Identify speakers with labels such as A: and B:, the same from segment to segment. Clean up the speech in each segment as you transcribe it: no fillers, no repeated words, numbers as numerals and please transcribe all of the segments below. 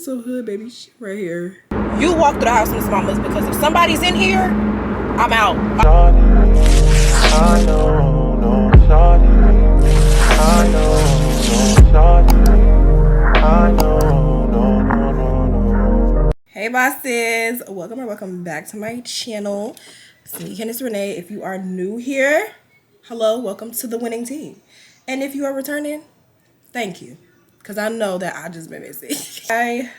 A: so hood, baby. She right here.
B: You walk through the house, Miss Mamas, because if somebody's in here, I'm out.
C: I know, no, shawty. I know, no, shawty. I know, no.
A: Hey bosses, welcome back to my channel. It's me, Candice Renee. If you are new here, hello, welcome to the winning team. And if you are returning, thank you, because I know that I just been missing. I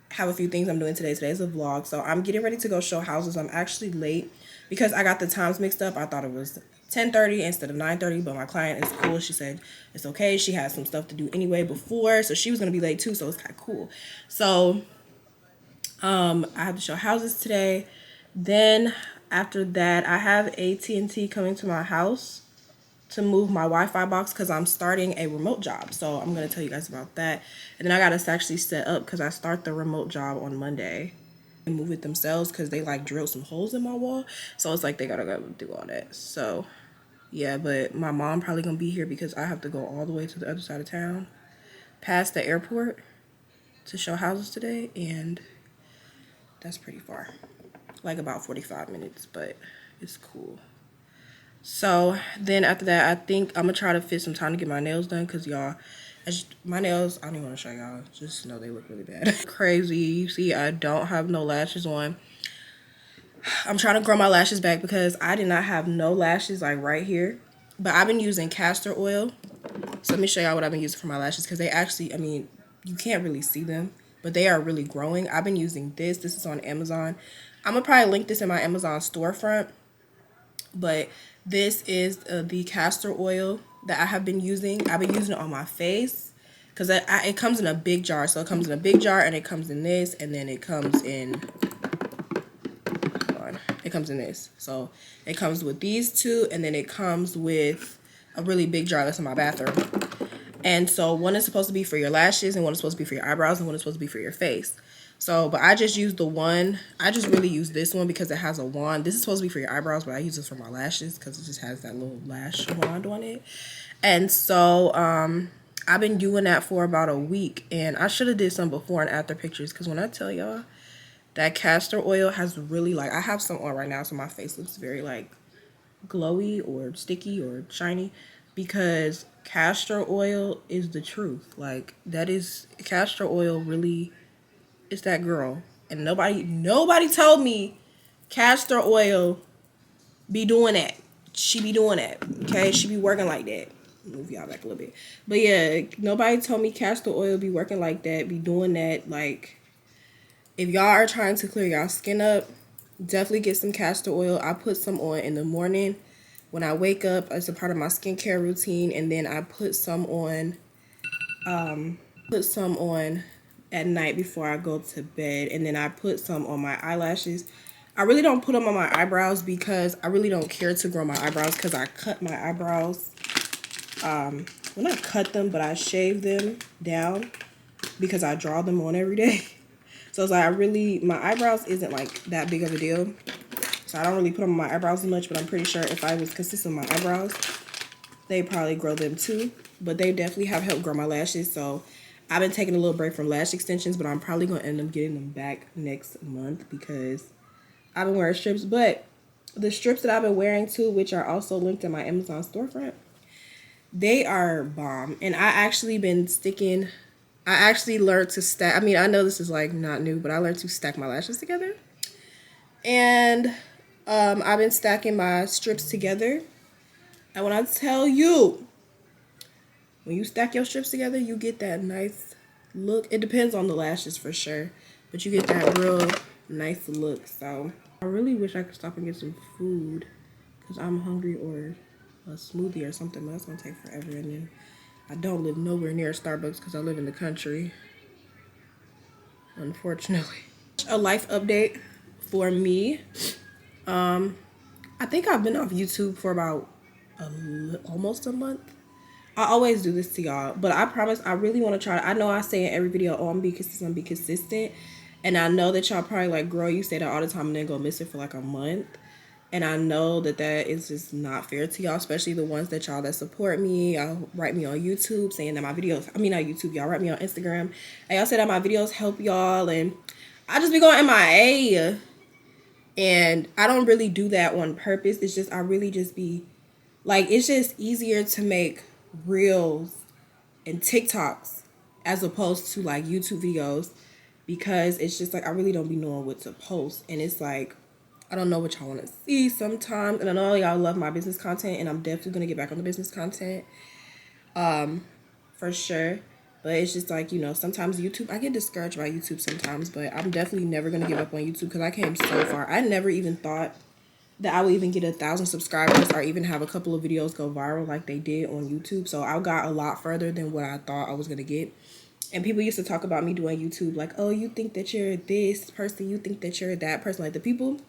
A: have a few things I'm doing today. Today's a vlog, so I'm getting ready to go show houses. I'm actually late because I got the times mixed up. I thought it was 10:30 instead of 9:30, but my client is cool. She said it's okay. She has some stuff to do anyway before, so she was gonna be late too, so it's kind of cool. So I have to show houses today. Then after that, I have AT&T coming to my house to move my Wi-Fi box because I'm starting a remote job. So I'm going to tell you guys about that. And then I got to actually set up because I start the remote job on Monday. And move it themselves because they like drilled some holes in my wall. So it's like they got to go do all that. So yeah, but my mom probably going to be here because I have to go all the way to the other side of town past the airport to show houses today. And that's pretty far, like about 45 minutes, but it's cool. So then after that, I think I'm gonna try to fit some time to get my nails done because y'all, my nails, I don't even want to show y'all, just know they look really bad. Crazy. You see, I don't have no lashes on. I'm trying to grow my lashes back because I did not have no lashes like right here, but I've been using castor oil. So let me show y'all what I've been using for my lashes because they actually, I mean, you can't really see them, but they are really growing. I've been using this. This is on Amazon. I'm going to probably link this in my Amazon storefront. But this is the castor oil that I have been using. I've been using it on my face because it comes in a big jar. So it comes in a big jar and it comes in this. And then it comes in, hold on, it comes in this. So it comes with these two. And then it comes with a really big jar that's in my bathroom. And so one is supposed to be for your lashes, and one is supposed to be for your eyebrows, and one is supposed to be for your face. So, but I just used the one, I just really use this one because it has a wand. This is supposed to be for your eyebrows, but I use this for my lashes because it just has that little lash wand on it. And so, I've been doing that for about a week, and I should have did some before and after pictures because when I tell y'all, that castor oil has really, like, I have some on right now, so my face looks very, like, glowy or sticky or shiny because castor oil is the truth. Like, that is, castor oil really is that girl. And nobody told me castor oil be doing that. She be doing that, okay? She be working like that. Move y'all back a little bit. But yeah, nobody told me castor oil be working like that, be doing that. Like, if y'all are trying to clear y'all skin up, definitely get some castor oil. I put some on in the morning when I wake up as a part of my skincare routine, and then I put some on at night before I go to bed, and then I put some on my eyelashes. I really don't put them on my eyebrows because I really don't care to grow my eyebrows because I cut my eyebrows. Well, not cut them, but I shave them down because I draw them on every day. So it's like my eyebrows isn't like that big of a deal. So I don't really put them on my eyebrows as much, but I'm pretty sure if I was consistent with my eyebrows, they probably grow them too. But they definitely have helped grow my lashes. So I've been taking a little break from lash extensions, but I'm probably going to end up getting them back next month because I've been wearing strips. But the strips that I've been wearing too, which are also linked in my Amazon storefront, they are bomb. And I actually learned to stack. I mean, I know this is like not new, but I learned to stack my lashes together. And I've been stacking my strips together. And when I tell you, when you stack your strips together, you get that nice look. It depends on the lashes for sure, but you get that real nice look. So I really wish I could stop and get some food because I'm hungry, or a smoothie or something, but that's going to take forever. And then I don't live nowhere near Starbucks because I live in the country, unfortunately. A life update for me. I think I've been off YouTube for about almost a month. I always do this to y'all, but I promise I really want to try. I know I say in every video, oh, I'm be consistent. And I know that y'all probably like, girl, you say that all the time and then go miss it for like a month. And I know that that is just not fair to y'all, especially the ones that y'all that support me. Y'all write me on YouTube saying that my videos, I mean, not YouTube, y'all write me on Instagram. And y'all say that my videos help y'all. And I just be going MIA. And I don't really do that on purpose. It's just, I really just be, like, it's just easier to make reels and TikToks as opposed to, like, YouTube videos. Because it's just, like, I really don't be knowing what to post. And it's, like, I don't know what y'all want to see sometimes. And I know y'all love my business content. And I'm definitely going to get back on the business content. For sure. But it's just like, you know, sometimes YouTube, I get discouraged by YouTube sometimes. But I'm definitely never going to give up on YouTube because I came so far. I never even thought that I would even get 1,000 subscribers or even have a couple of videos go viral like they did on YouTube. So I got a lot further than what I thought I was going to get. And people used to talk about me doing YouTube like, oh, you think that you're this person, you think that you're that person. Like, the people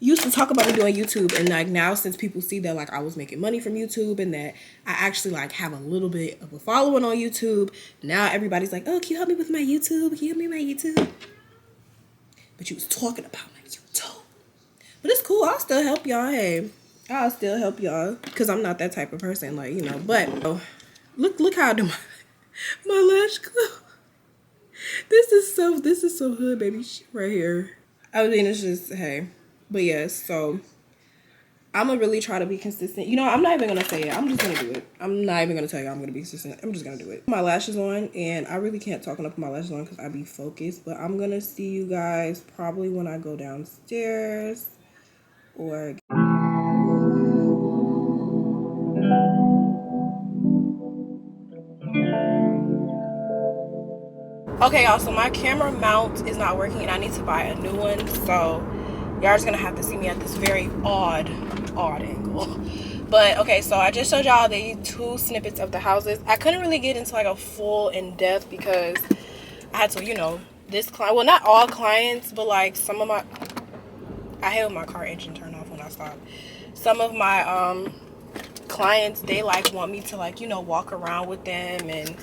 A: used to talk about me doing YouTube, and like now since people see that like I was making money from YouTube and that I actually like have a little bit of a following on YouTube, now everybody's like, oh, can you help me with my YouTube? Can you help me with my YouTube? But you was talking about my YouTube. But it's cool. I'll still help y'all. Hey, I'll still help y'all because I'm not that type of person, like, you know. But oh, look how I do my lash glue. This is so hood, baby, right here. I mean, it's just, hey. But yes, so I'm gonna really try to be consistent. You know, I'm not even gonna say it. I'm just gonna do it. I'm not even gonna tell you I'm gonna be consistent. I'm just gonna do it. My lashes on, and I really can't talk enough with my lashes on because I be focused. But I'm gonna see you guys probably when I go downstairs or. Okay, y'all, so my camera mount is not working and I need to buy a new one. So y'all just gonna have to see me at this very odd angle. But okay, so I just showed y'all the 2 snippets of the houses. I couldn't really get into like a full in-depth because I had to, you know, this client, well, not all clients, but like some of my, I held my car engine turned off when I stopped. Some of my clients, they like want me to like, you know, walk around with them. And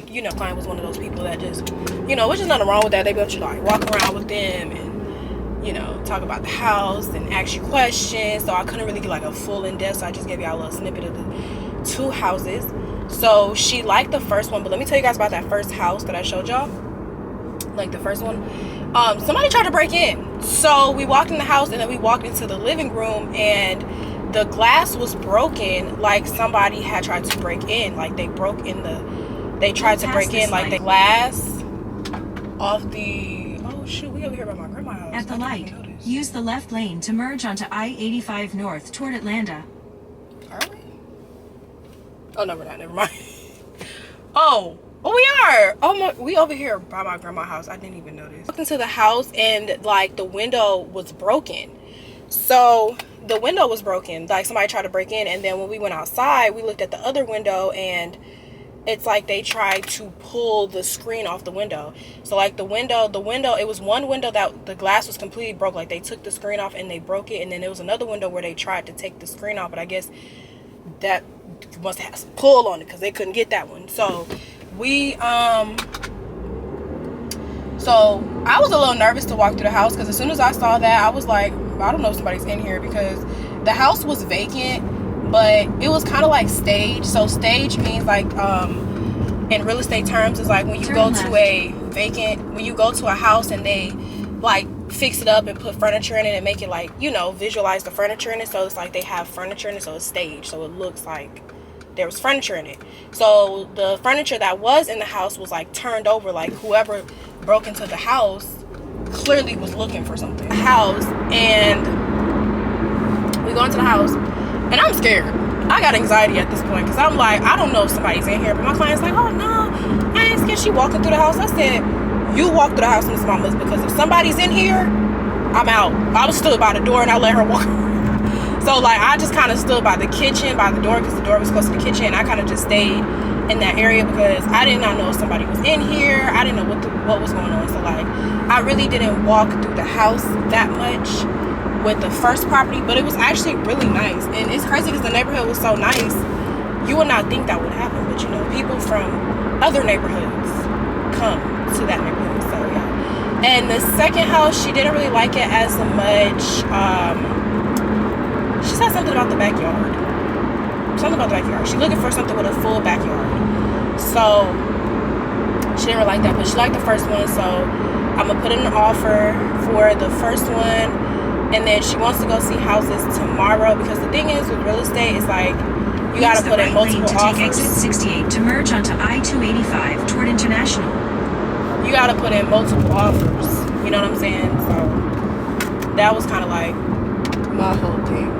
A: you know, client was one of those people that just, you know, which is nothing wrong with that. They want you to like walk around with them and, you know, talk about the house and ask you questions. So I couldn't really get like a full in-depth, so I just gave y'all a little snippet of the 2 houses. So she liked the first one, but let me tell you guys about that first house that I showed y'all. Like the first one, somebody tried to break in. So we walked in the house and then we walked into the living room and the glass was broken. Like somebody had tried to break in. Like they broke in they tried to break in like the glass off the, oh shoot, we over here by my grandma's house.
D: At the light, use the left lane to merge onto I-85 north toward Atlanta.
A: Are we? Oh, no, we're not. Never mind. Oh, we are. Oh, my, we over here by my grandma's house. I didn't even notice. I walked into the house and like the window was broken. So the window was broken. Like somebody tried to break in. And then when we went outside, we looked at the other window and it's like they tried to pull the screen off the window. So like the window, it was one window that the glass was completely broke. Like they took the screen off and they broke it. And then there was another window where they tried to take the screen off. But I guess that must have some pull on it because they couldn't get that one. So we, so I was a little nervous to walk through the house because as soon as I saw that, I was like, I don't know if somebody's in here because the house was vacant. But it was kind of like stage. So stage means like in real estate terms is like when you go to a vacant, when you go to a house and they like fix it up and put furniture in it and make it like, you know, visualize the furniture in it. So it's like they have furniture in it, so it's staged. So it looks like there was furniture in it. So the furniture that was in the house was like turned over. Like whoever broke into the house clearly was looking for something. The house, and we go into the house. And I'm scared. I got anxiety at this point because I'm like, I don't know if somebody's in here. But my client's like, oh no, I ain't scared. She walking through the house. I said, you walk through the house, Miss Mamas, because if somebody's in here, I'm out. I was stood by the door and I let her walk. So like I just kind of stood by the kitchen, by the door, because the door was close to the kitchen. And I kind of just stayed in that area because I did not know if somebody was in here. I didn't know what was going on. So like I really didn't walk through the house that much with the first property, but it was actually really nice. And it's crazy because the neighborhood was so nice, you would not think that would happen, but you know, people from other neighborhoods come to that neighborhood. So yeah. And the second house, she didn't really like it as much.
B: She said something about the backyard. Something about the backyard. She's looking for something with a full backyard. So she didn't really like that, but she liked the first one. So I'm gonna put in an offer for the first one, and then she wants to go see houses tomorrow, because the thing is with real estate is like you gotta put in multiple offers.
D: Take exit 68 to merge onto I-285 toward International.
B: You gotta put in multiple offers. You know what I'm saying? So that was kind of like my whole thing.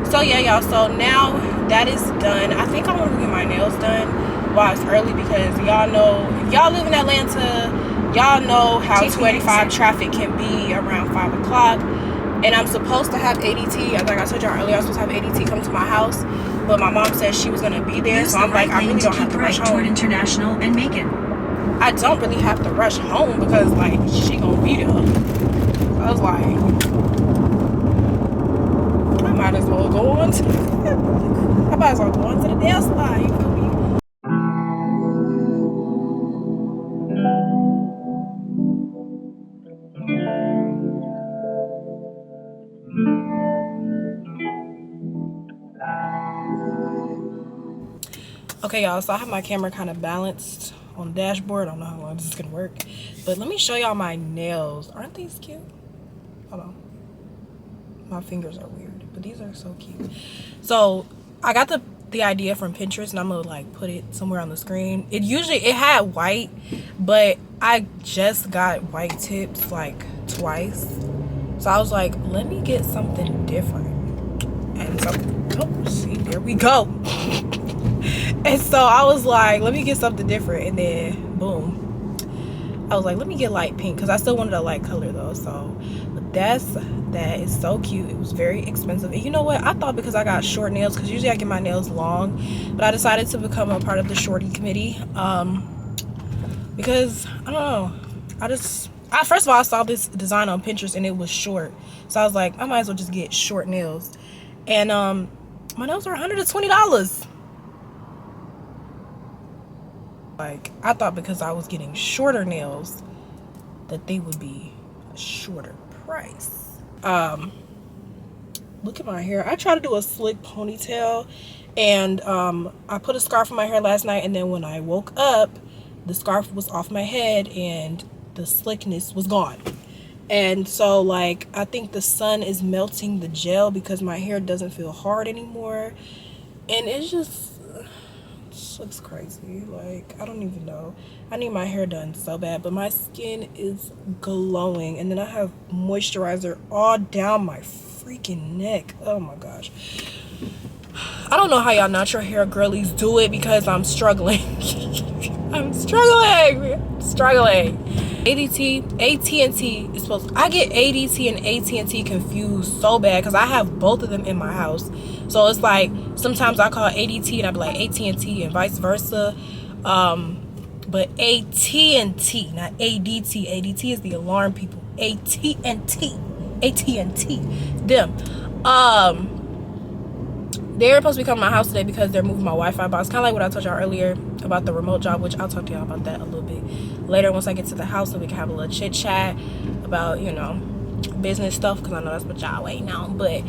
B: So yeah, y'all. So now that is done. I think I'm gonna get my nails done while it's early, because y'all know, if y'all live in Atlanta, y'all know how 285 traffic can be around 5 o'clock. And I'm supposed to have ADT. I think I told y'all earlier I was supposed to have ADT come to my house, but my mom said she was gonna be there. So I'm like, I really don't have to rush home.
D: Toward International and Macon.
B: I don't really have to rush home because like she gonna be there. So I was like, I might as well go on to I might as well go on to the nail salon. You feel me? Okay, y'all, so I have my camera kind of balanced on the dashboard. I don't know how long this is gonna work, but let me show y'all my nails. Aren't these cute? Hold on, my fingers are weird, but these are so cute. So I got the idea from Pinterest, and I'm gonna like put it somewhere on the screen. It had white, but I just got white tips like twice, so I was like, let me get something different. And so, oh, see, there we go. And so I was like, let me get something different. And then boom, I was like, let me get light pink, because I still wanted a light color though. So but that is so cute. It was very expensive. And you know what, I thought because I got short nails, because usually I get my nails long, but I decided to become a part of the shorty committee, because I don't know, first of all, I saw this design on Pinterest and it was short, so I was like, I might as well just get short nails. And my nails are $120. Like, I thought because I was getting shorter nails that they would be a shorter price. Look at my hair. I tried to do a slick ponytail, and I put a scarf on my hair last night, and then when I woke up, the scarf was off my head and the slickness was gone. And so like, I think the sun is melting the gel because my hair doesn't feel hard anymore, and it just looks crazy. Like, I don't even know. I need my hair done so bad, but my skin is glowing, and then I have moisturizer all down my freaking neck. Oh my gosh, I don't know how y'all natural hair girlies do it, because I'm struggling. I'm struggling. AT&T is supposed, I get ADT and AT&T confused so bad, because I have both of them in my house. So it's like, sometimes I call ADT and I be like AT&T and vice versa. But AT&T, not ADT. ADT is the alarm people. AT&T, them. They're supposed to be coming to my house today because they're moving my Wi-Fi box. Kind of like what I told y'all earlier about the remote job, which I'll talk to y'all about that a little bit later once I get to the house, so we can have a little chit chat about, you know, business stuff, because I know that's what y'all waiting on. But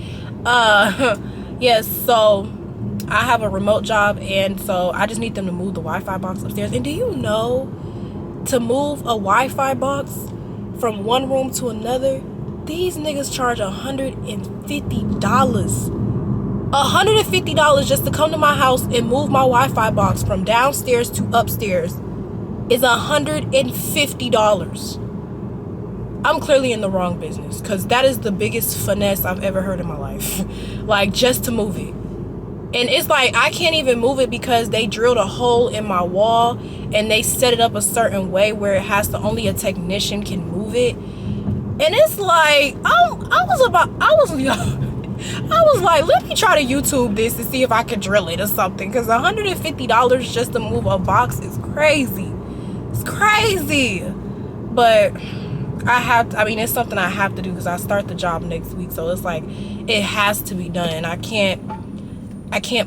B: yeah, so I have a remote job, and so I just need them to move the Wi-Fi box upstairs. And do you know, to move a Wi-Fi box from one room to another, these niggas charge $150. $150 just to come to my house and move my Wi-Fi box from downstairs to upstairs is $150. I'm clearly in the wrong business, because that is the biggest finesse I've ever heard in my life. Like, just to move it. And it's like, I can't even move it because they drilled a hole in my wall and they set it up a certain way where it has to, only a technician can move it. And it's like, I was like, let me try to YouTube this to see if I can drill it or something, because $150 just to move a box is crazy. It's crazy. But it's something I have to do, because I start the job next week, so it's like, it has to be done. I can't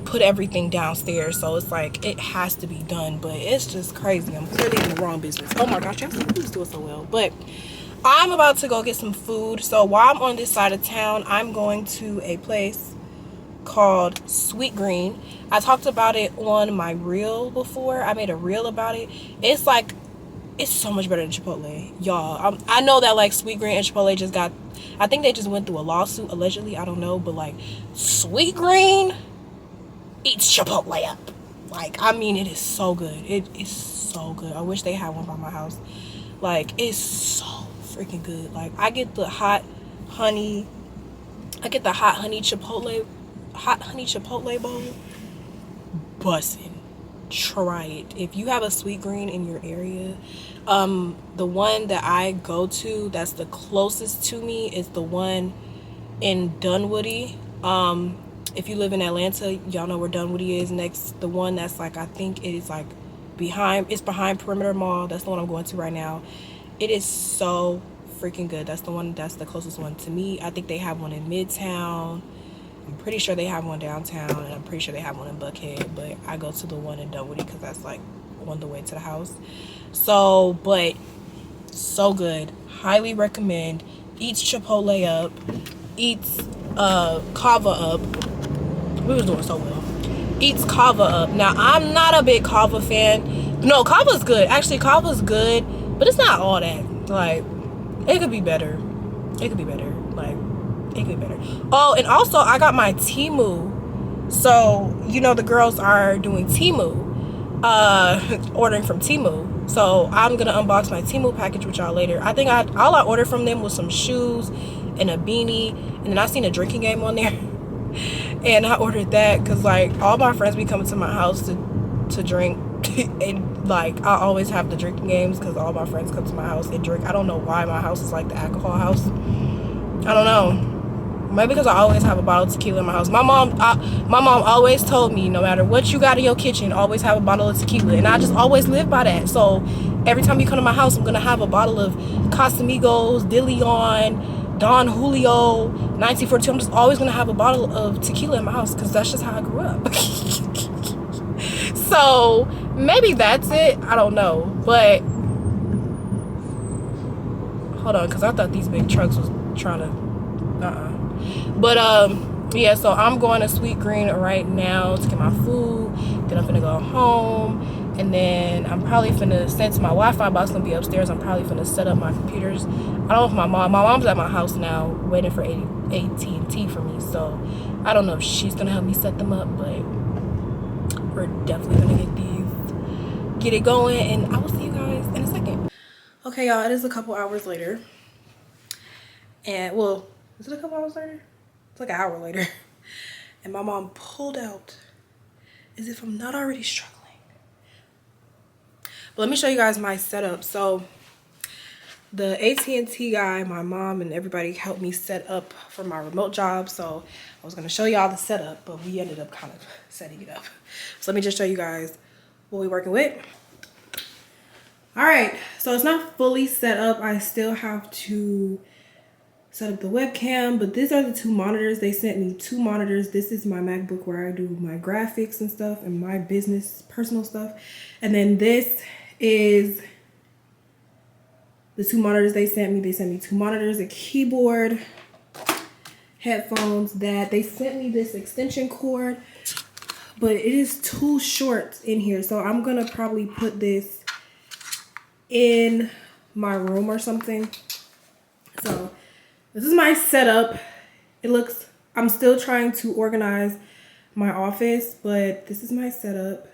B: put everything downstairs, so it's like, it has to be done. But it's just crazy. I'm clearly in the wrong business. Oh my gosh, y'all see who's doing so well. But I'm about to go get some food. So while I'm on this side of town, I'm going to a place called Sweet Green. I talked about it on my reel before. I made a reel about it. It's like, it's so much better than Chipotle, y'all. I know that like Sweet Green and Chipotle just got, I think they just went through a lawsuit allegedly, I don't know, but like Sweet Green eats Chipotle up. Like, I mean, it is so good. It is so good. I wish they had one by my house. Like, it's so freaking good. Like, I get the hot honey chipotle bowl. Bussin'. Try it if you have a Sweet Green in your area. The one that I go to that's the closest to me is the one in Dunwoody. If you live in Atlanta, y'all know where Dunwoody is. Next, the one that's like, I think it is like behind Perimeter Mall. That's the one I'm going to right now. It is so freaking good. That's the closest one to me. I think they have one in Midtown. I'm pretty sure they have one downtown, and I'm pretty sure they have one in Buckhead, but I go to the one in Dunwoody because that's like on the way to the house. So, but so good. Highly recommend. Eats Chipotle up. Eats Kava up. We was doing so well. Eats Kava up. Now, I'm not a big Kava fan. No, Kava's good. Actually, Kava's good, but it's not all that. Like, it could be better. It could be better. Like, it could be better. Oh, and also, I got my Temu. So, you know, the girls are doing Temu. Ordering from Temu. So, I'm going to unbox my Temu package with y'all later. I think all I ordered from them was some shoes and a beanie. And then I seen a drinking game on there. And I ordered that because, like, all my friends be coming to my house to drink. And, like, I always have the drinking games because all my friends come to my house and drink. I don't know why my house is like the alcohol house. I don't know. Maybe because I always have a bottle of tequila in my house. My mom always told me, no matter what you got in your kitchen, always have a bottle of tequila. And I just always live by that. So every time you come to my house, I'm going to have a bottle of Casamigos, De Leon, Don Julio, 1942. I'm just always going to have a bottle of tequila in my house because that's just how I grew up. So maybe that's it. I don't know. But hold on, because I thought these big trucks was trying to... But yeah, so I'm going to Sweet Green right now to get my food. Then I'm finna go home, and then I'm probably finna, since my Wi-Fi box gonna be upstairs, I'm probably finna set up my computers. I don't know if my mom's at my house now waiting for AT&T for me, so I don't know if she's gonna help me set them up, but we're definitely gonna get it going, and I will see you guys in a second. Okay, y'all, it is a couple hours later, and well, is it a couple hours later? It's like an hour later. And my mom pulled out as if I'm not already struggling. But let me show you guys my setup. So the AT&T guy, my mom and everybody helped me set up for my remote job. So I was gonna show y'all the setup, but we ended up kind of setting it up. So let me just show you guys what we're working with. All right, so it's not fully set up. I still have to set up the webcam, but these are the two monitors. They sent me two monitors. This is my MacBook where I do my graphics and stuff and my business personal stuff, and then this is the two monitors they sent me. They sent me two monitors, a keyboard, headphones. That they sent me this extension cord, but it is too short in here, so I'm gonna probably put this in my room or something. So this is my setup. I'm still trying to organize my office, but this is my setup.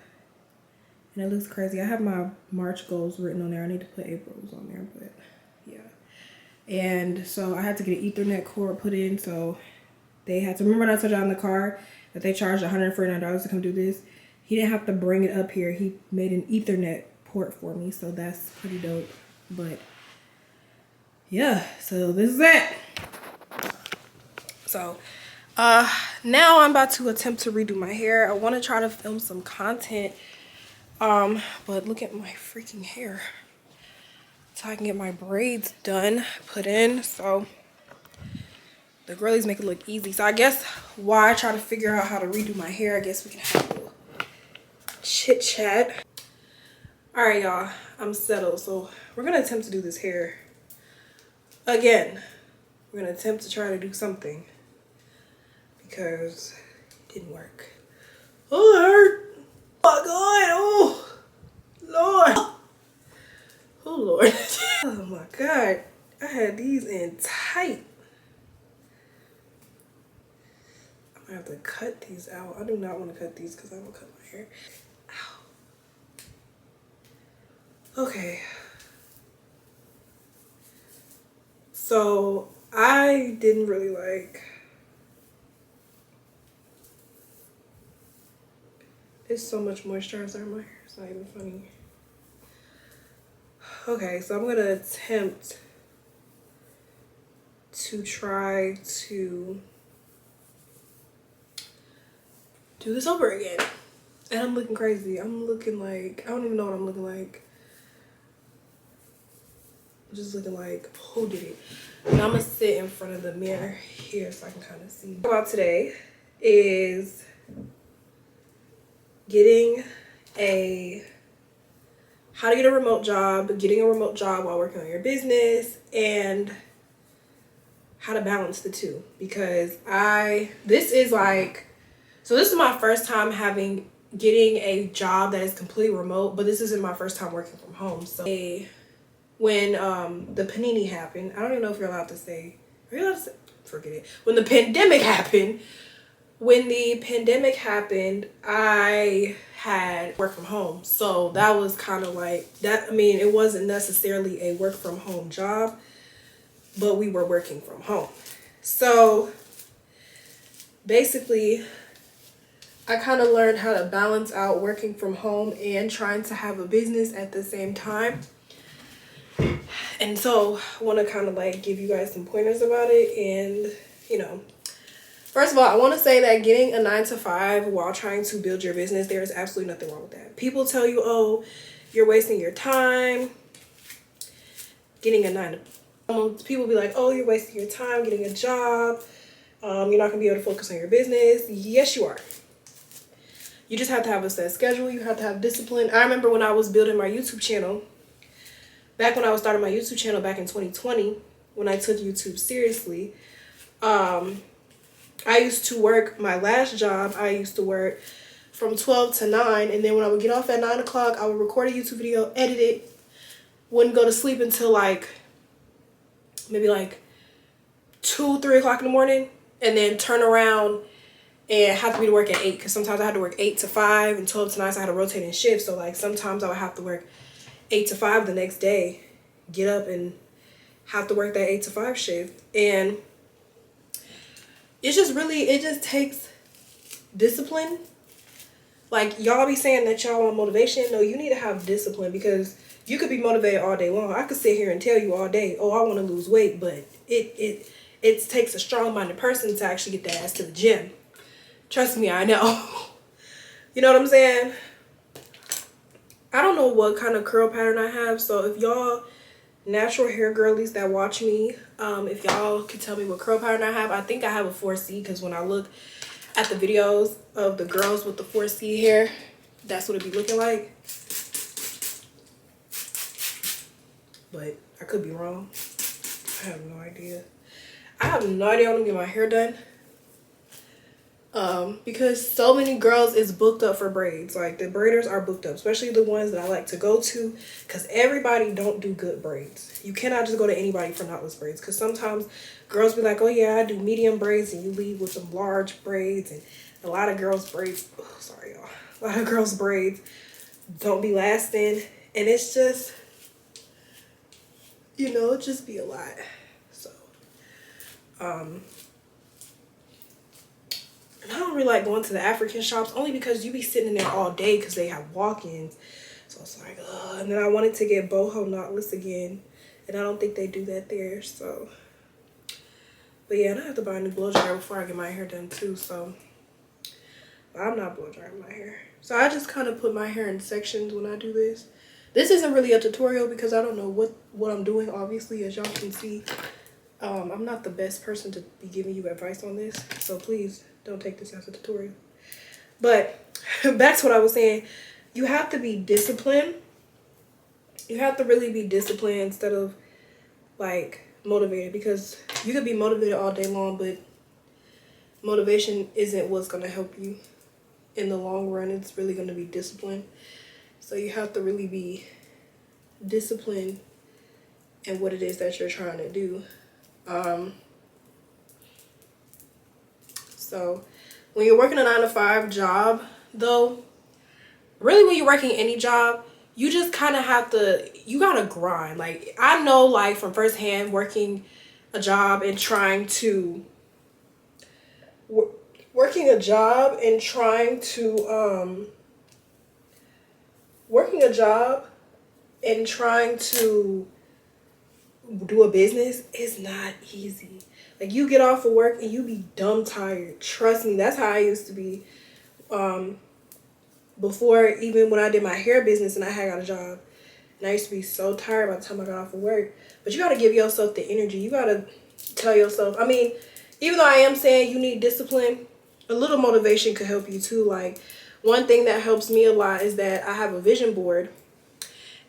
B: And it looks crazy. I have my March goals written on there. I need to put April's on there, but yeah. And so I had to get an Ethernet cord put in. So they had to, remember when I told you in the car that they charged $149 to come do this? He didn't have to bring it up here. He made an Ethernet port for me. So that's pretty dope. But yeah, so this is it. So now I'm about to attempt to redo my hair. I want to try to film some content, but look at my freaking hair, so I can get my braids done, put in. So the girlies make it look easy. So I guess while I try to figure out how to redo my hair, I guess we can have a little chit chat. All right, y'all, I'm settled. So we're gonna attempt to do this hair
A: again, we're gonna attempt to try to do something because it didn't work. Oh, it hurt. Oh my God. Oh Lord. Oh Lord. Oh my God. I had these in tight. I'm gonna have to cut these out. I do not want to cut these because I don't cut my hair. Ow. Okay. So I didn't really like. There's so much moisturizer in my hair. It's not even funny. Okay, so I'm gonna attempt to try to do this over again. And I'm looking crazy. I'm looking like, I don't even know what I'm looking like. I'm just looking like, who did it? And I'm gonna sit in front of the mirror here so I can kind of see. What about today is getting how to get a remote job, getting a remote job while working on your business, and how to balance the two. Because this is my first time getting a job that is completely remote, but this isn't my first time working from home. So when the panini happened, I don't even know if you're allowed to say, are you allowed to say? Forget it. When the pandemic happened, I had work from home. So that was kind of like that. I mean, it wasn't necessarily a work from home job, but we were working from home. So basically, I kind of learned how to balance out working from home and trying to have a business at the same time. And so I want to kind of like give you guys some pointers about it. And, you know, first of all, I want to say that getting a 9-to-5 while trying to build your business, there is absolutely nothing wrong with that. People tell you, oh, you're wasting your time getting a 9-to-5. People be like, oh, you're wasting your time getting a job. You're not going to be able to focus on your business. Yes, you are. You just have to have a set schedule. You have to have discipline. I remember when I was building my YouTube channel, back when I was starting my YouTube channel back in 2020, when I took YouTube seriously, I used to work my last job. I used to work from 12 to 9. And then when I would get off at 9 o'clock, I would record a YouTube video, edit it, wouldn't go to sleep until like maybe like 2, 3 o'clock in the morning, and then turn around and have to be to work at 8, because sometimes I had to work 8 to 5 and 12 to 9, so I had a rotating shift. So like sometimes I would have to work 8 to 5 the next day, get up and have to work that 8 to 5 shift. And it just takes discipline. Like, y'all be saying that y'all want motivation. No, you need to have discipline, because you could be motivated all day long. I could sit here and tell you all day, oh, I want to lose weight, but it takes a strong-minded person to actually get their ass to the gym. Trust me, I know. You know what I'm saying? I don't know what kind of curl pattern I have, so if y'all natural hair girlies that watch me, if y'all could tell me what curl pattern I have. I think I have a 4C, because when I look at the videos of the girls with the 4C hair, that's what it be looking like. But I could be wrong. I have no idea. I have no idea when I'm getting my hair done. Because so many girls is booked up for braids. Like, the braiders are booked up, especially the ones that I like to go to, because everybody don't do good braids. You cannot just go to anybody for knotless braids, because sometimes girls be like, oh yeah, I do medium braids, and you leave with some large braids. And a lot of girls braids, oh, sorry y'all, a lot of girls braids don't be lasting, and it's just, you know, it just be a lot. So and I don't really like going to the African shops, only because you be sitting in there all day because they have walk-ins. So it's like, ugh. And then I wanted to get boho knotless again, and I don't think they do that there. So, but yeah, and I have to buy a new blow dryer before I get my hair done too. So, but I'm not blow drying my hair. So I just kind of put my hair in sections when I do this. This isn't really a tutorial because I don't know what I'm doing, obviously, as y'all can see. I'm not the best person to be giving you advice on this, so please don't take this as a tutorial. But back to what I was saying, you have to be disciplined. You have to really be disciplined instead of like motivated, because you could be motivated all day long, but motivation isn't what's going to help you in the long run. It's really going to be discipline. So you have to really be disciplined in what it is that you're trying to do. So when you're working a 9-to-5 job, though, really when you're working any job, you just kind of have to, you gotta grind. Like, I know, like, from firsthand working a job and trying to working a job and trying to do a business is not easy. Like, you get off of work and you be dumb tired. Trust me, that's how I used to be before, even when I did my hair business and I had got a job. And I used to be so tired by the time I got off of work. But you got to give yourself the energy. You got to tell yourself, I mean, even though I am saying you need discipline, a little motivation could help you too. Like, one thing that helps me a lot is that I have a vision board.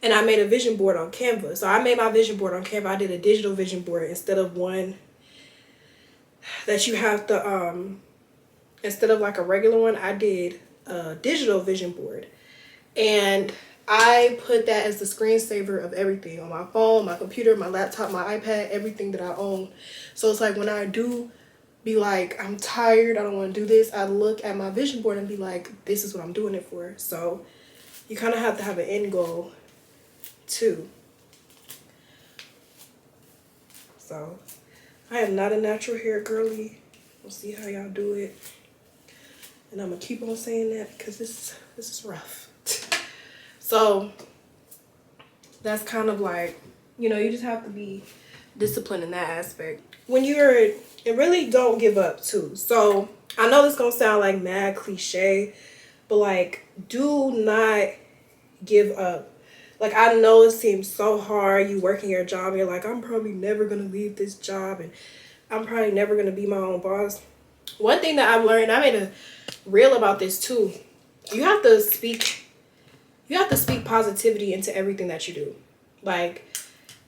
A: And I made a vision board on Canva. So I made my vision board on Canva. I did a digital vision board instead of one that you have to, instead of like a regular one, I did a digital vision board. And I put that as the screensaver of everything on my phone, my computer, my laptop, my iPad, everything that I own. So it's like when I do be like, I'm tired, I don't want to do this, I look at my vision board and be like, this is what I'm doing it for. So you kind of have to have an end goal too. So I am not a natural hair girly. We'll see how y'all do it. And I'm gonna keep on saying that because this is rough. So that's kind of like, you know, you just have to be disciplined in that aspect. When you're, and really don't give up too. So I know this gonna sound like mad cliche, but like, do not give up. Like, I know it seems so hard. You working your job, and you're like, I'm probably never gonna leave this job, and I'm probably never gonna be my own boss. One thing that I've learned, I made a reel about this too. You have to speak positivity into everything that you do. Like,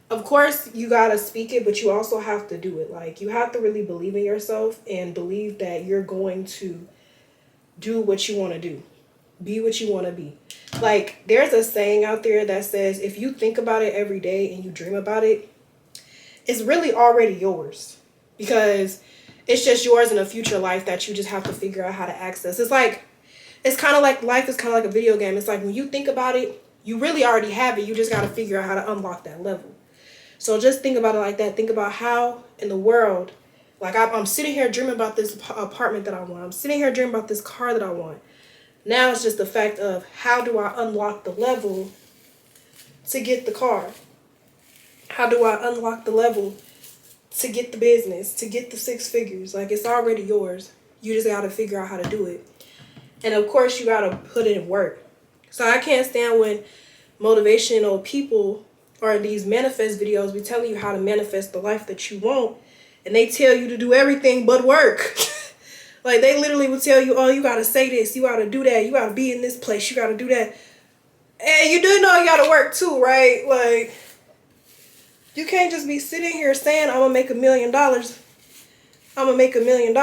A: of course you gotta speak it, but you also have to do it. Like, you have to really believe in yourself and believe that you're going to do what you want to do, be what you want to be. Like, there's a saying out there that says, if you think about it every day and you dream about it, it's really already yours, because it's just yours in a future life that you just have to figure out how to access. It's like, it's kind of like, life is kind of like a video game. It's like, when you think about it, you really already have it. You just got to figure out how to unlock that level. So just think about it like that. Think about how in the world, like, I'm sitting here dreaming about this apartment that I want. I'm sitting here dreaming about this car that I want. Now it's just the fact of, how do I unlock the level to get the car? How do I unlock the level to get the business, to get the 6 figures? Like, it's already yours. You just got to figure out how to do it. And of course, you got to put it in work. So I can't stand when motivational people or these manifest videos be telling you how to manifest the life that you want, and they tell you to do everything but work. Like, they literally would tell you, oh, you got to say this, you got to do that, you got to be in this place, you got to do that. And you do know you got to work too, right? Like, you can't just be sitting here saying, I'm going to make $1 million. I'm going to make $1 million.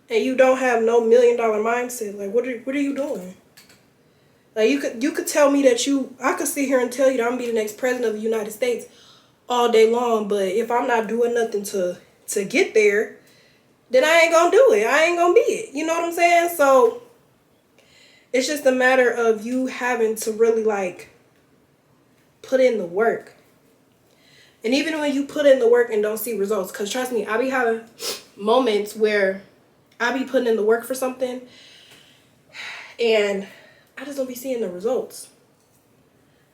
A: And you don't have no $1 million mindset. Like, what are you doing? Like, you could tell me that I could sit here and tell you that I'm going to be the next president of the United States all day long, but if I'm not doing nothing to get there, then I ain't gonna do it. I ain't gonna be it. You know what I'm saying? So it's just a matter of you having to really, like, put in the work. And even when you put in the work and don't see results, because trust me, I be having moments where I be putting in the work for something and I just don't be seeing the results.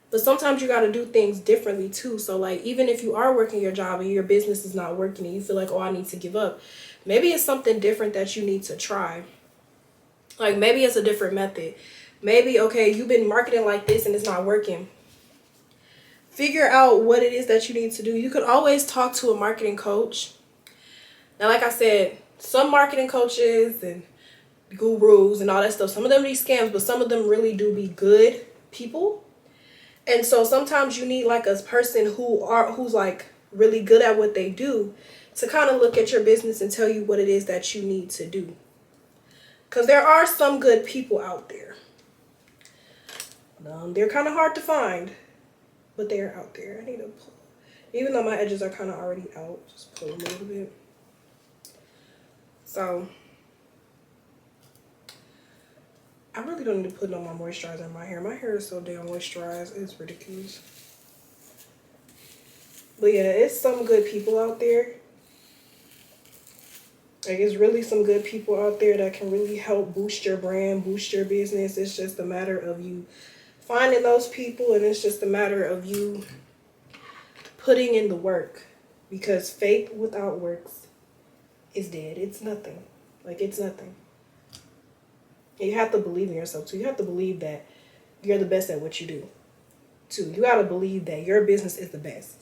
A: But sometimes you got to do things differently too. So, like, even if you are working your job and your business is not working and you feel like, oh, I need to give up, maybe it's something different that you need to try. Like, maybe it's a different method. Maybe, okay, you've been marketing like this and it's not working. Figure out what it is that you need to do. You could always talk to a marketing coach. Now, like I said, some marketing coaches and gurus and all that stuff, some of them be scams, but some of them really do be good people. And so sometimes you need like a person who's like really good at what they do to kind of look at your business and tell you what it is that you need to do. Because there are some good people out there. They're kind of hard to find, but they're out there. I need to pull. Even though my edges are kind of already out, just pull them a little bit. So I really don't need to put no more moisturizer in my hair. My hair is so damn moisturized. It's ridiculous. But yeah, it's some good people out there. Like, it's really some good people out there that can really help boost your brand, boost your business. It's just a matter of you finding those people, and it's just a matter of you putting in the work. Because faith without works is dead. It's nothing. Like, it's nothing. You have to believe in yourself too. You have to believe that you're the best at what you do too. You got to believe that your business is the best.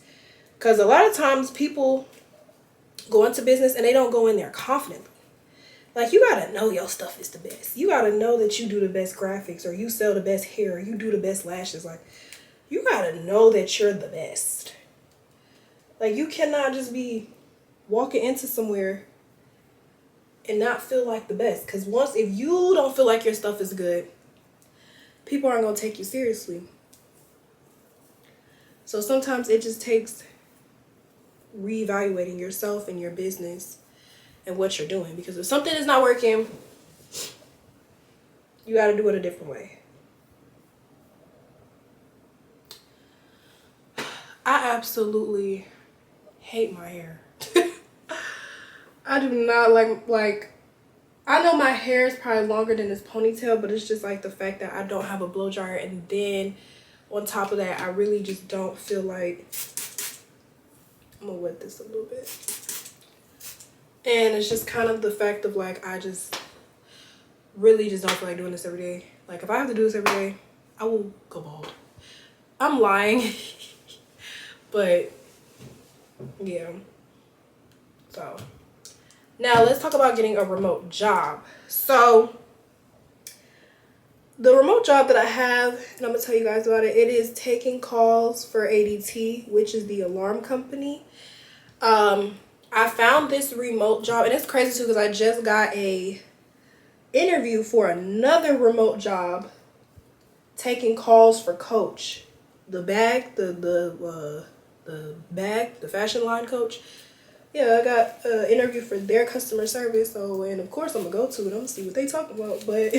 A: Because a lot of times people go into business and they don't go in there confidently. Like, you got to know your stuff is the best. You got to know that you do the best graphics, or you sell the best hair, or you do the best lashes. Like, you got to know that you're the best. Like, you cannot just be walking into somewhere and not feel like the best. Because if you don't feel like your stuff is good, people aren't going to take you seriously. So sometimes it just takes reevaluating yourself and your business and what you're doing. Because if something is not working, you got to do it a different way. I absolutely hate my hair. I do not like I know my hair is probably longer than this ponytail, but it's just like the fact that I don't have a blow dryer, and then on top of that, I really just don't feel like, I'm gonna wet this a little bit. And it's just kind of the fact of like, I just really just don't feel like doing this every day. Like, if I have to do this every day, I will go bald. I'm lying. But yeah. So now let's talk about getting a remote job. So the remote job that I have, and I'm gonna tell you guys about it, it is taking calls for ADT, which is the alarm company. I found this remote job, and it's crazy too because I just got a interview for another remote job taking calls for Coach. The fashion line Coach. Yeah, I got an interview for their customer service. So, and of course I'm gonna go to it. I'm gonna see what they talk about. But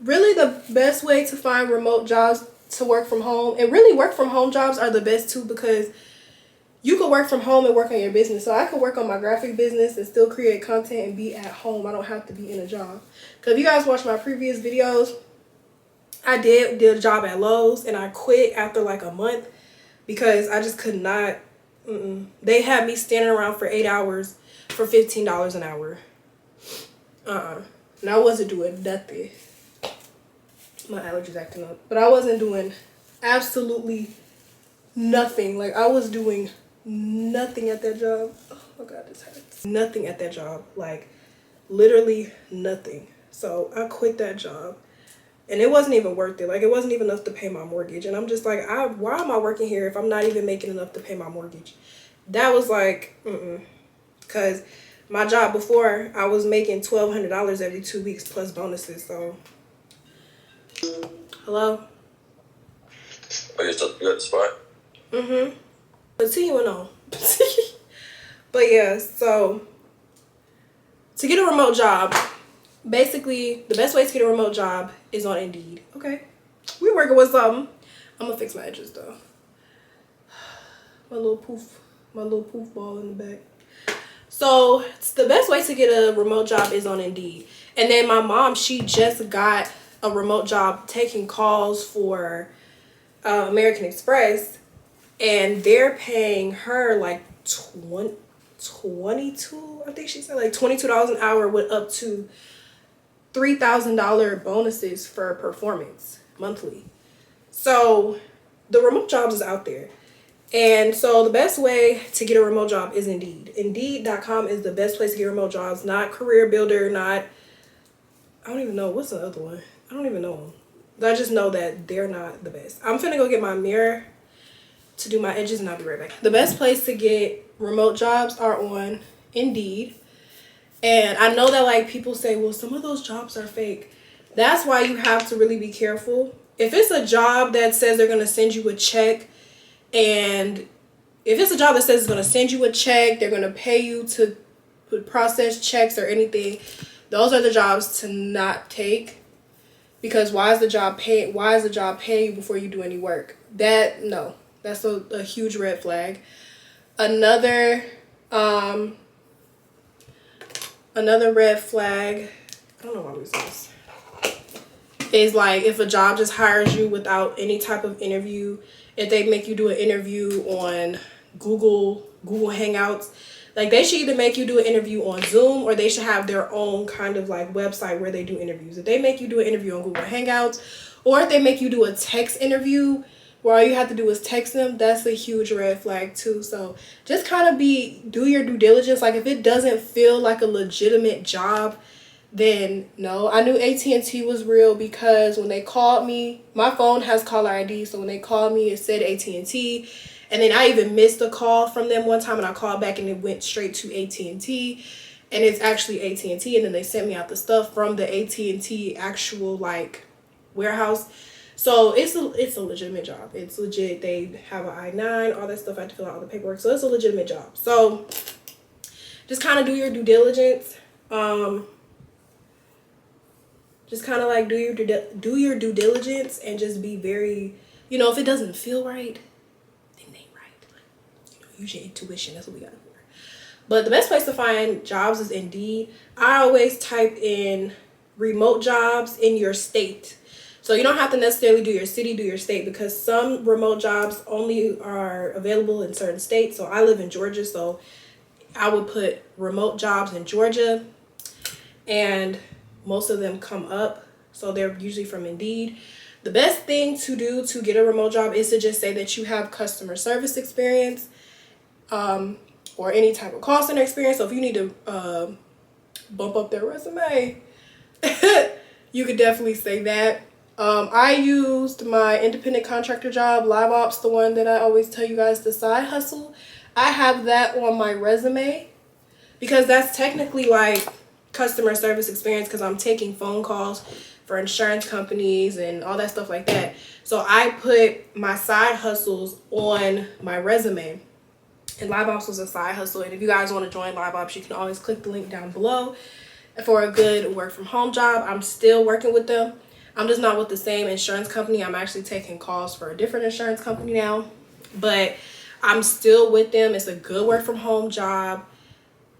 A: really the best way to find remote jobs to work from home, and really work from home jobs are the best too, because you can work from home and work on your business. So I can work on my graphic business and still create content and be at home. I don't have to be in a job. Because if you guys watch my previous videos, I did a job at Lowe's and I quit after like a month because I just could not. They had me standing around for 8 hours for $15 an hour. And I wasn't doing nothing. My allergies acting up. But I wasn't doing absolutely nothing. Like, I was doing nothing at that job. Oh my God, this hurts. Nothing at that job. Like, literally nothing. So I quit that job. And it wasn't even worth it. Like, it wasn't even enough to pay my mortgage. And I'm just like, why am I working here if I'm not even making enough to pay my mortgage? That was like, Because my job before, I was making $1,200 every 2 weeks plus bonuses. So, hello?
E: Oh, you're at the spot?
A: Continuing on. But yeah, so to get a remote job, basically the best way to get a remote job is on Indeed. Okay, we're working with something. I'm gonna fix my edges though. My little poof ball in the back. So the best way to get a remote job is on Indeed. And then my mom, she just got a remote job taking calls for American Express, and they're paying her like 22, I think she said, like $22 an hour with up to $3,000 bonuses for performance monthly. So the remote jobs is out there. And so the best way to get a remote job is Indeed. Indeed.com is the best place to get remote jobs, not Career Builder, not, I don't even know, what's the other one? I don't even know them. I just know that they're not the best. I'm finna go get my mirror to do my edges and I'll be right back. The best place to get remote jobs are on Indeed. And I know that like people say, well, some of those jobs are fake. That's why you have to really be careful. If it's a job that says they're going to send you a check, and if it's a job that says it's going to send you a check, they're going to pay you to process checks or anything, those are the jobs to not take. Because why is the job paying you before you do any work? That's a huge red flag. Another red flag, I don't know why we say this, is like if a job just hires you without any type of interview. If they make you do an interview on Google Hangouts, like they should either make you do an interview on Zoom or they should have their own kind of like website where they do interviews. If they make you do an interview on Google Hangouts, or if they make you do a text interview where all you have to do is text them, that's a huge red flag too. So just kind of do your due diligence. Like if it doesn't feel like a legitimate job, then no. I knew AT&T was real because when they called me, my phone has caller ID, so when they called me, it said AT&T. And then I even missed a call from them one time, and I called back, and it went straight to AT&T, and it's actually AT&T. And then they sent me out the stuff from the AT&T actual like warehouse. So it's a legitimate job. It's legit. They have an I-9, all that stuff. I have to fill out all the paperwork, so it's a legitimate job. So just kind of do your due diligence. Just kind of like do your due diligence and just be very, if it doesn't feel right, then it ain't right. Like, use your intuition. That's what we got for. But the best place to find jobs is Indeed. I always type in remote jobs in your state. So you don't have to necessarily do your city, do your state, because some remote jobs only are available in certain states. So I live in Georgia, so I would put remote jobs in Georgia, and most of them come up. So they're usually from Indeed. The best thing to do to get a remote job is to just say that you have customer service experience, or any type of call center experience. So if you need to bump up their resume, you could definitely say that. I used my independent contractor job, Live Ops, the one that I always tell you guys, the side hustle. I have that on my resume because that's technically like customer service experience, because I'm taking phone calls for insurance companies and all that stuff like that. So I put my side hustles on my resume, and Live Ops was a side hustle. And if you guys want to join Live Ops, you can always click the link down below for a good work from home job. I'm still working with them. I'm just not with the same insurance company. I'm actually taking calls for a different insurance company now, but I'm still with them. It's a good work from home job,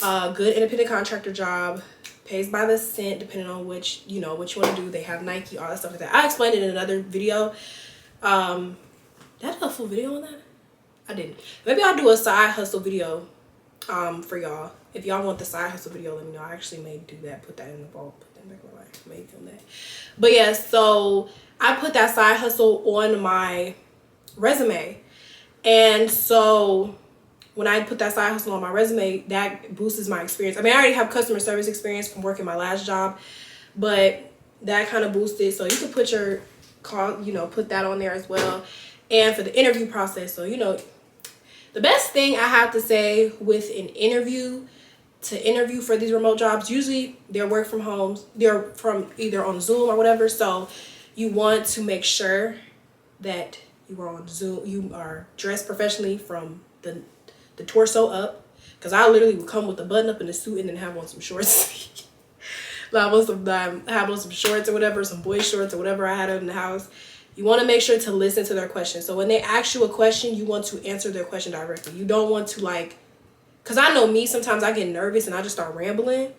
A: a good independent contractor job, pays by the cent depending on what you want to do. They have Nike, all that stuff like that. I explained it in another video. Did I do a full video on that? I didn't. Maybe I'll do a side hustle video for y'all. If y'all want the side hustle video, let me know. I actually may do that. Put that in the vault. Put that back in my life. May film that. But yeah, so I put that side hustle on my resume. And so when I put that side hustle on my resume, that boosts my experience. I mean, I already have customer service experience from working my last job, but that kind of boosted. So you can put your call, put that on there as well. And for the interview process, so the best thing I have to say with an interview, to interview for these remote jobs, usually they're work from homes, they're from either on Zoom or whatever. So you want to make sure that you are on Zoom, you are dressed professionally from the torso up, because I literally would come with a button up in a suit and then have on some shorts. Have on some shorts or whatever, some boy shorts or whatever I had in the house. You want to make sure to listen to their question. So when they ask you a question, you want to answer their question directly. You don't want to because I know me, sometimes I get nervous and I just start rambling.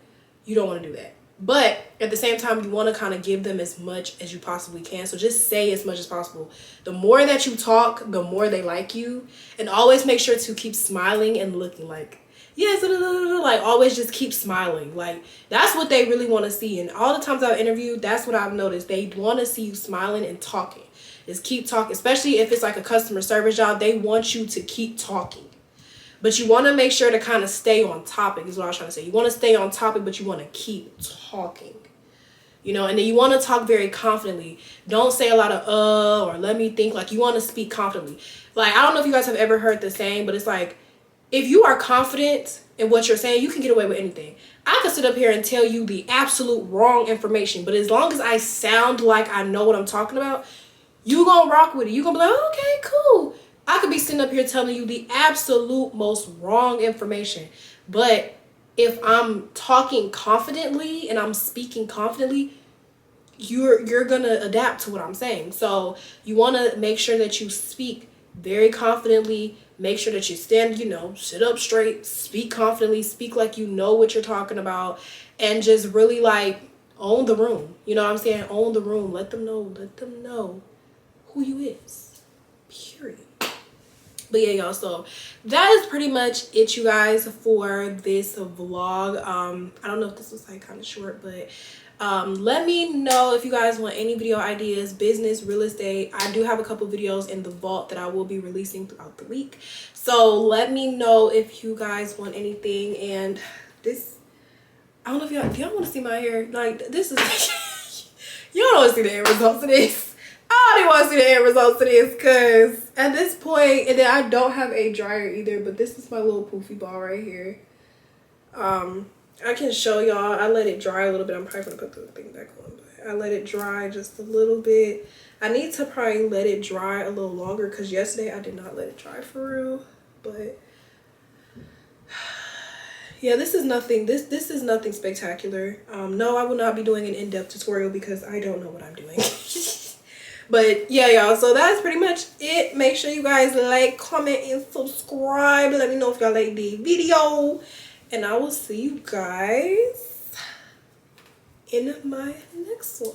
A: You don't want to do that. But at the same time, you want to kind of give them as much as you possibly can. So just say as much as possible. The more that you talk, the more they like you. And always make sure to keep smiling and looking like, yes, like always just keep smiling. Like that's what they really want to see. And all the times I've interviewed, that's what I've noticed. They want to see you smiling and talking. Just keep talking. Especially if it's like a customer service job, they want you to keep talking. But you want to make sure to kind of stay on topic is what I was trying to say. You want to stay on topic, but you want to keep talking. you know, and then you want to talk very confidently. Don't say a lot of or let me think. Like, you want to speak confidently. Like, I don't know if you guys have ever heard the saying, but it's like, if you are confident in what you're saying, you can get away with anything. I could sit up here and tell you the absolute wrong information, but as long as I sound like I know what I'm talking about, you gonna rock with it. You gonna be like, oh, okay, cool. I could be sitting up here telling you the absolute most wrong information, but if I'm talking confidently and I'm speaking confidently, you're gonna adapt to what I'm saying. So you want to make sure that you speak very confidently. Make sure that you stand, you know, sit up straight, speak confidently, speak like you know what you're talking about, and just really like own the room. You know what I'm saying? Own the room. Let them know who you is. Period. But yeah, y'all, so that is pretty much it, you guys, for this vlog. I don't know if this was like kind of short, but let me know if you guys want any video ideas, business, real estate. I do have a couple videos in the vault that I will be releasing throughout the week, so let me know if you guys want anything. And this, I don't know if y'all, do y'all want to see my hair? Like, this is y'all don't want to see the end results of this. I don't even want to see the end results of this, because at this point, and then I don't have a dryer either, but this is my little poofy ball right here. I can show y'all. I let it dry a little bit. I'm probably going to put the thing back on, but I let it dry just a little bit. I need to probably let it dry a little longer, because yesterday I did not let it dry for real. But yeah, this is nothing. This is nothing spectacular. No, I will not be doing an in-depth tutorial because I don't know what I'm doing. But yeah, y'all, so that's pretty much it. Make sure you guys like, comment, and subscribe. Let me know if y'all like the video, and I will see you guys in my next one.